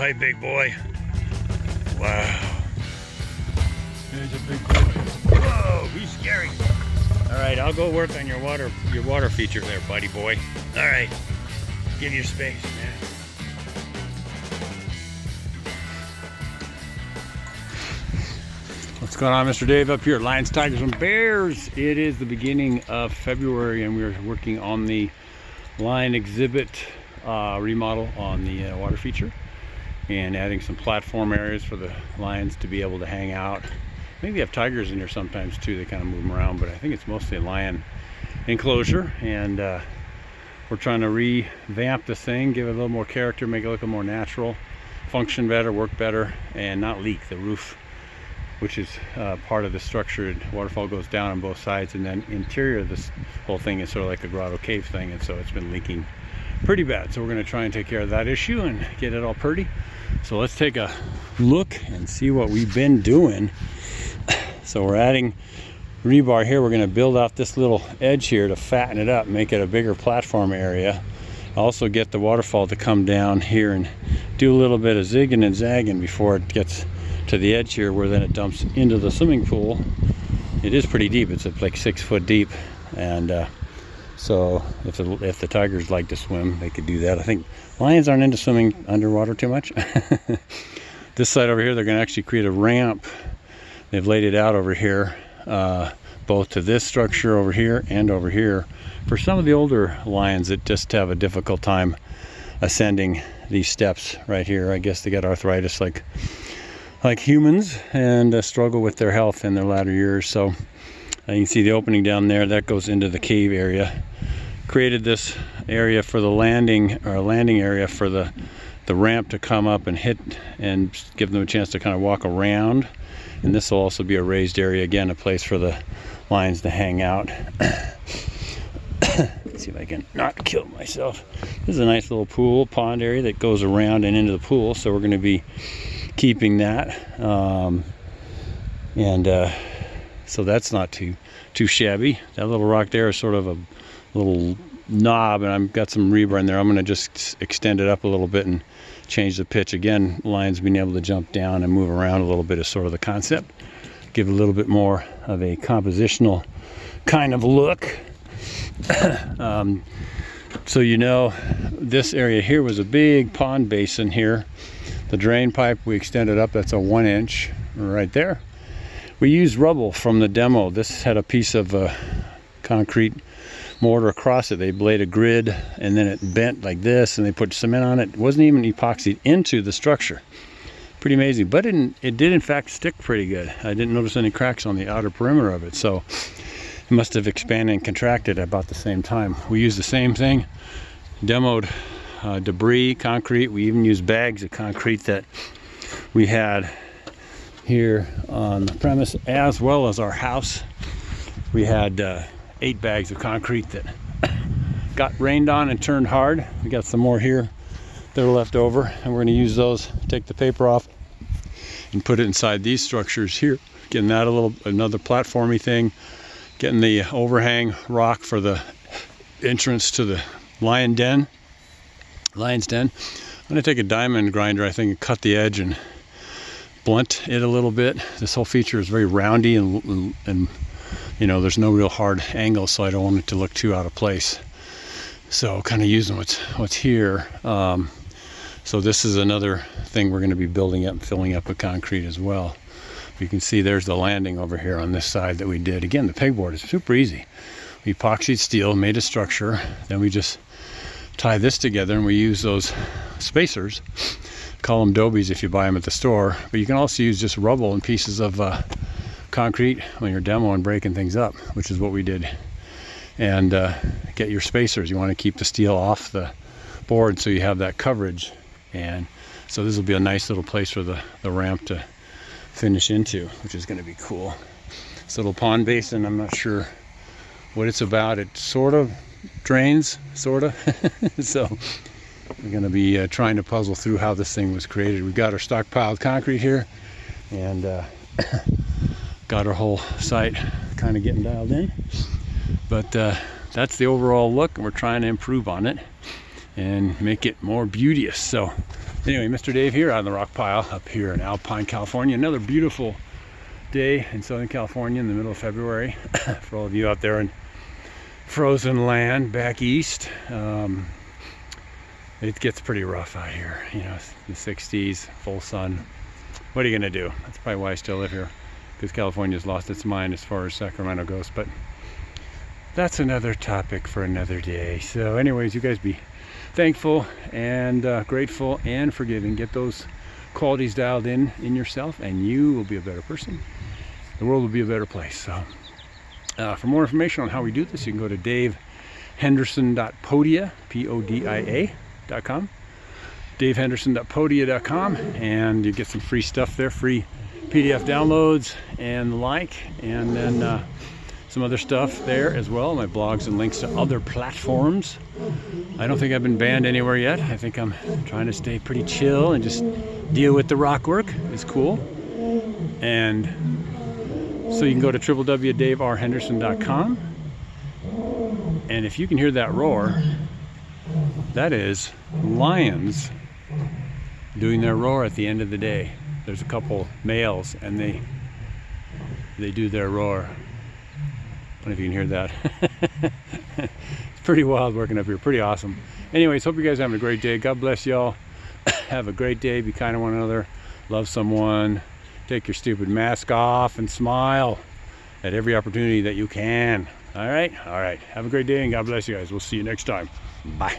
Hi, big boy. Wow. There's a big boy. Whoa, he's scary. All right, I'll go work on your water feature there, buddy boy. All right, give you space, man. What's going on, Mr. Dave up here at Lions, Tigers, and Bears? It is the beginning of February, and we're working on the line exhibit remodel on the water feature, and adding some platform areas for the lions to be able to hang out. Maybe have tigers in here sometimes too. They kind of move them around, but I think it's mostly a lion enclosure, and we're trying to revamp this thing, give it a little more character, make it look a little more natural, function better, work better, and not leak. The roof, which is part of the structure, waterfall goes down on both sides, and then interior of this whole thing is sort of like a grotto cave thing, and so it's been leaking pretty bad. So we're going to try and take care of that issue and get it all pretty. So let's take a look and see what we've been doing. So we're adding rebar here. We're going to build out this little edge here to fatten it up, make it a bigger platform area. Also get the waterfall to come down here and do a little bit of zigging and zagging before it gets to the edge here, where then it dumps into the swimming pool. It is pretty deep. It's like 6 foot deep, and so if the tigers like to swim, they could do that. I think lions aren't into swimming underwater too much. This side over here, they're going to actually create a ramp. They've laid it out over here, both to this structure over here and over here, for some of the older lions that just have a difficult time ascending these steps right here. I guess they got arthritis like humans, and struggle with their health in their latter years. So you can see the opening down there that goes into the cave area. Created this area for the landing area for the ramp to come up and hit, and give them a chance to kind of walk around. And this will also be a raised area, again, a place for the lions to hang out. Let's see if I can not kill myself. This is a nice little pond area that goes around and into the pool, so we're going to be keeping that, so that's not too shabby. That little rock there is sort of a little knob, and I've got some rebar in there. I'm going to just extend it up a little bit and change the pitch. Again, lions being able to jump down and move around a little bit is sort of the concept. Give it a little bit more of a compositional kind of look. So this area here was a big pond basin here. The drain pipe we extended up, that's a 1 inch right there. We used rubble from the demo. This had a piece of concrete mortar across it. They laid a grid, and then it bent like this, and they put cement on it. It wasn't even epoxied into the structure. Pretty amazing, but it did in fact stick pretty good. I didn't notice any cracks on the outer perimeter of it, so it must have expanded and contracted at about the same time. We used the same thing, demoed debris, concrete. We even used bags of concrete that we had here on the premise, as well as our house. We had 8 bags of concrete that got rained on and turned hard. We got some more here that are left over, and we're going to use those, take the paper off, and put it inside these structures here. Getting that another platformy thing, getting the overhang rock for the entrance to the lion's den. I'm going to take a diamond grinder, I think, and cut the edge and blunt it a little bit. This whole feature is very roundy, and there's no real hard angle, so I don't want it to look too out of place. So kind of using what's here. So this is another thing we're going to be building up and filling up with concrete as well. You can see there's the landing over here on this side that we did. Again, the pegboard is super easy. We epoxied steel, made a structure, then we just tie this together, and we use those spacers. Call them dobies if you buy them at the store, but you can also use just rubble and pieces of concrete when you're demoing, breaking things up, which is what we did. And get your spacers. You want to keep the steel off the board so you have that coverage. And so this will be a nice little place for the ramp to finish into, which is going to be cool. This little pond basin, I'm not sure what it's about. It sort of drains, sort of. So we're going to be trying to puzzle through how this thing was created. We've got our stockpiled concrete here, and got our whole site kind of getting dialed in. But that's the overall look, and we're trying to improve on it and make it more beauteous. So Anyway, Mr. Dave here on the rock pile up here in Alpine, California. Another beautiful day in Southern California in the middle of February. For all of you out there in frozen land back east, it gets pretty rough out here. You know, the 60s, full sun. What are you gonna do? That's probably why I still live here, because California's lost its mind as far as Sacramento goes. But that's another topic for another day. So anyways, you guys be thankful and grateful and forgiving. Get those qualities dialed in yourself, and you will be a better person. The world will be a better place. So for more information on how we do this, you can go to davehenderson.podia, Podia.com, davehenderson.podia.com, and you get some free stuff there, free PDF downloads and the like, and then some other stuff there as well, my blogs and links to other platforms. I don't think I've been banned anywhere yet. I think I'm trying to stay pretty chill and just deal with the rock work. It's cool. And so you can go to www.daverhenderson.com, and if you can hear that roar, that is lions doing their roar at the end of the day. There's a couple males, and they do their roar. I don't know if you can hear that. It's pretty wild working up here, pretty awesome. Anyways, hope you guys are having a great day. God bless y'all. Have a great day. Be kind to one another. Love someone. Take your stupid mask off and smile at every opportunity that you can. All right? All right. Have a great day, and God bless you guys. We'll see you next time. Bye.